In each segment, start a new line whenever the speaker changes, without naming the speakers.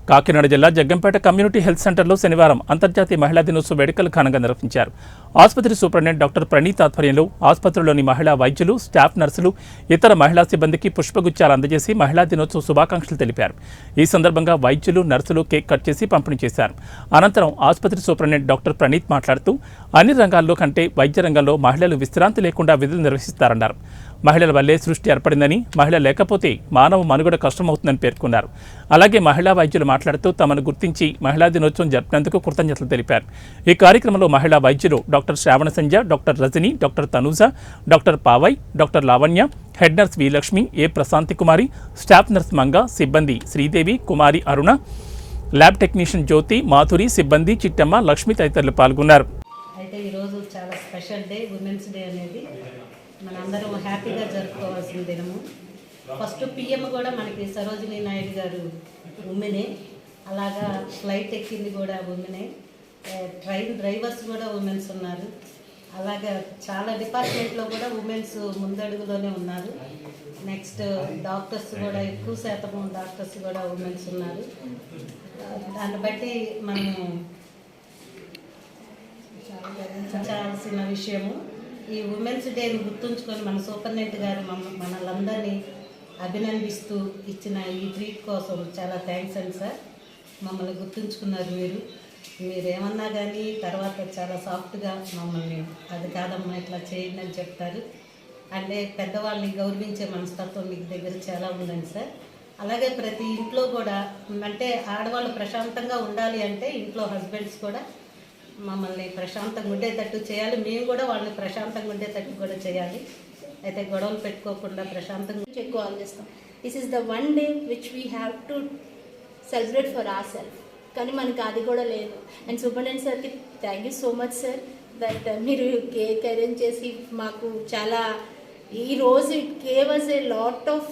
కాకినాడ జిల్లా Jaggampeta community health సెంటర్లో శనివారం అంతర్జాతీయ మహిళా దినోత్సవ వేడుకలు ఘనంగా నిర్వహించారు. ఆసుపత్రి సూపరింటెండెంట్ డాక్టర్ ప్రణీత్ ఆధ్వర్యంలో ఆసుపత్రిలోని మహిళా వైద్యులు, స్టాఫ్ నర్సులు, ఇతర మహిళా సిబ్బందికి పుష్పగుచ్చాలు అందజేసి మహిళా దినోత్సవ శుభాకాంక్షలు తెలిపారు. ఈ సందర్భంగా వైద్యులు, నర్సులు కేక్ కట్ చేసి పంపిణీ చేశారు. అనంతరం ఆసుపత్రి సూపరింటెండెంట్ డాక్టర్ ప్రణీత్ మాట్లాడుతూ అన్ని రంగాల్లో కంటే వైద్య రంగంలో మహిళలు విశ్రాంతి లేకుండా విధులు నిర్వహిస్తారన్నారు. మహిళల వల్లే సృష్టి ఏర్పడిందని, మహిళ లేకపోతే మానవ మనుగడ కష్టమవుతుందని పేర్కొన్నారు. అలాగే మహిళా వైద్యులు మాట్లాడుతూ తమను గుర్తించి మహిళా దినోత్సవం జరిపినందుకు కృతజ్ఞతలు తెలిపారు. ఈ కార్యక్రమంలో మహిళా వైద్యులు doctor Shravana Sandhya, doctor Rajani, doctor Tanuja, doctor Pavai, doctor Lavanya, head nurse V Lakshmi, A Prashanthi Kumari, staff nurse Manga, సిబ్బంది శ్రీదేవి, కుమారి అరుణ, ల్యాబ్ టెక్నీషియన్ జ్యోతి, మాధురి, సిబ్బంది చిట్టమ్మ, లక్ష్మి తదితరులు పాల్గొన్నారు.
అయితే ఈరోజు చాలా స్పెషల్ డే, ఉమెన్స్ డే అనేది మనందరం హ్యాపీగా జరుపుకోవాల్సిన దినము. ఫస్ట్ పిఎం కూడా మనకి సరోజినీ నాయుడు గారు ఉమెనే, అలాగా ఫ్లైట్ ఎక్కింది కూడా ఉమెనే, ట్రైన్ డ్రైవర్స్ కూడా ఉమెన్స్ ఉన్నారు. అలాగే చాలా డిపార్ట్మెంట్లో కూడా ఉమెన్స్ ముందడుగులోనే ఉన్నారు. నెక్స్ట్ డాక్టర్స్ కూడా ఎక్కువ శాతం డాక్టర్స్ కూడా ఉమెన్స్ ఉన్నారు. దాన్ని బట్టి మనము చాలాసిన విషయము. ఈ ఉమెన్స్ డేని గుర్తుంచుకొని మన సూపరింటెండెంట్ గారు మనలందరినీ అభినందిస్తూ ఇచ్చిన ఈ ట్రీట్ కోసం చాలా థ్యాంక్స్ అండి సార్. మమ్మల్ని గుర్తుంచుకున్నారు మీరు ఏమన్నా కానీ తర్వాత చాలా సాఫ్ట్గా మమ్మల్ని అది కాదమ్మా ఇట్లా చేయండి అని చెప్తారు. అంటే పెద్దవాళ్ళని గౌరవించే మనస్తత్వం మీకు దగ్గర చాలా ఉందండి సార్. అలాగే ప్రతి ఇంట్లో కూడా అంటే ఆడవాళ్ళు ప్రశాంతంగా ఉండాలి అంటే ఇంట్లో హస్బెండ్స్ కూడా మమ్మల్ని ప్రశాంతంగా ఉండేటట్టు చేయాలి. మేము కూడా వాళ్ళని ప్రశాంతంగా ఉండేటట్టు కూడా చేయాలి. అయితే గొడవలు పెట్టుకోకుండా ప్రశాంతంగా
ఎక్కువ ఆలోచిస్తాం. This is the one day which we have to celebrate for our self. కానీ మనకి అది కూడా లేదు. అండ్ సూపరింటెండెంట్ సార్కి thank you so much sir that మీరు కేక్ అరేంజ్ చేసి మాకు చాలా ఈరోజు it gave us a lot of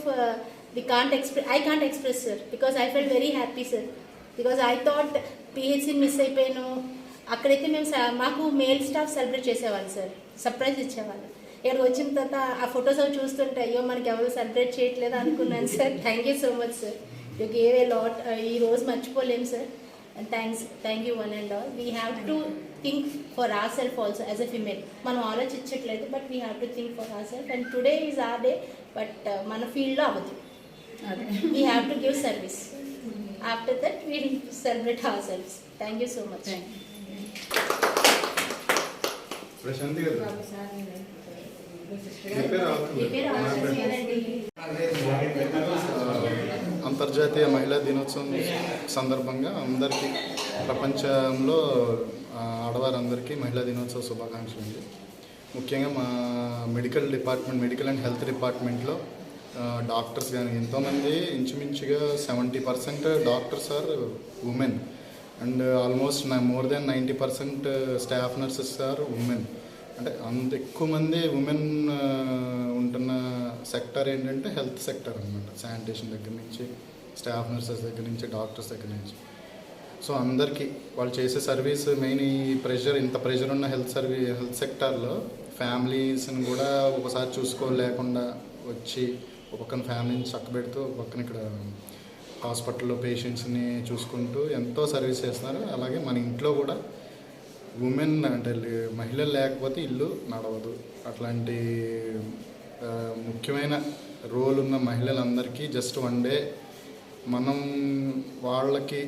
I can't express sir because I felt very happy sir because I thought PHC miss అయిపోయాను. అక్కడైతే మేము మాకు మేల్ స్టాఫ్ సెలబ్రేట్ చేసేవాళ్ళు సార్, సర్ప్రైజ్ ఇచ్చేవాళ్ళు. ఇక్కడ వచ్చిన తర్వాత ఆ ఫొటోస్ అవి చూస్తుంటే అయ్యో మనకి ఎవరు సెలబ్రేట్ చేయట్లేదు అనుకున్నాను sir. Thank you so much sir, you gave a lot. ఈరోజు మర్చిపోలేము sir. And thank you one and all. We have to think for our self also as a female. మనం ఆలోచించట్లేదు but we have to think for our self. And today is our day but మన ఫీల్డ్లో అవ్వదు. We have to give service. After that, we will celebrate ourselves. Thank you so much.
అంతర్జాతీయ మహిళా దినోత్సవం సందర్భంగా అందరికీ ప్రపంచంలో ఆడవారందరికీ మహిళా దినోత్సవ శుభాకాంక్షలు అండి. ముఖ్యంగా మా మెడికల్ అండ్ హెల్త్ డిపార్ట్మెంట్లో డాక్టర్స్ కానీ ఎంతోమంది ఇంచుమించుగా 70% doctors are women and almost more than 90% staff nurses are women. అంటే అంత ఎక్కువ మంది ఉమెన్ ఉంటున్న సెక్టర్ ఏంటంటే హెల్త్ సెక్టర్ అనమాట. శానిటేషన్ దగ్గర నుంచి, స్టాఫ్ నర్సెస్ దగ్గర నుంచి, డాక్టర్స్ దగ్గర నుంచి. సో అందరికీ వాళ్ళు చేసే సర్వీస్ మెయిన్ ఈ ఇంత ప్రెషర్ ఉన్న హెల్త్ సెక్టార్లో ఫ్యామిలీస్ని కూడా ఒకసారి చూసుకోలేకుండా వచ్చి ఒక పక్కన ఫ్యామిలీని చక్కబెడుతూ ఒక పక్కన ఇక్కడ హాస్పిటల్లో పేషెంట్స్ని చూసుకుంటూ ఎంతో సర్వీస్ చేస్తున్నారు. అలాగే మన ఇంట్లో కూడా ఉమెన్ అంటే మహిళలు లేకపోతే ఇల్లు నడవదు. అట్లాంటి ముఖ్యమైన రోల్ ఉన్న మహిళలందరికీ జస్ట్ వన్ డే మనం వాళ్ళకి